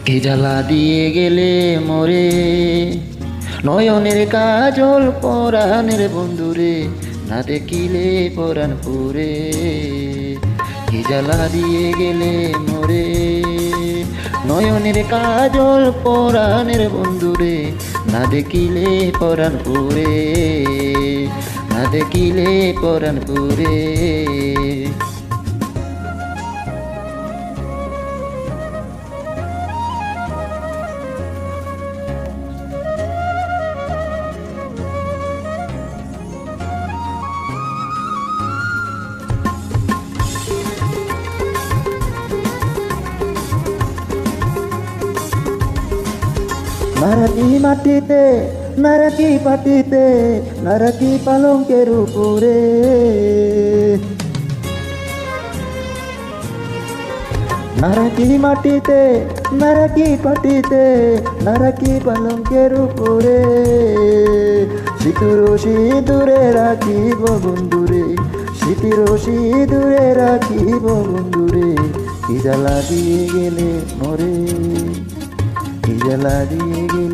কি জ্বালা দিয়ে গেলে মোরে, নয়নের কাজল পরাণের বন্ধুরে, না দেখিলে পরাণ পুরে। কি জ্বালা দিয়ে গেলে মোরে, নয়নের কাজল পরাণের বন্ধুরে, না দেখিলে পরাণ পুরে, না দেখিলে পরাণ পুরে। নারাকি মাটিতে, নারাকি পাটিতে, নারাকি পালঙ্কের উপরে। নারাকি মাটিতে, নারাকি পাটিতে, নারাকি পালঙ্কের উপরে। সিঁদুর সিঁদুরে রাখিব বন্ধুরে, সিঁদুর সিঁদুরে রাখিব বন্ধুরে। কি জ্বালা দিয়ে গেলে মোরে, কি জ্বালা দিয়ে গেলে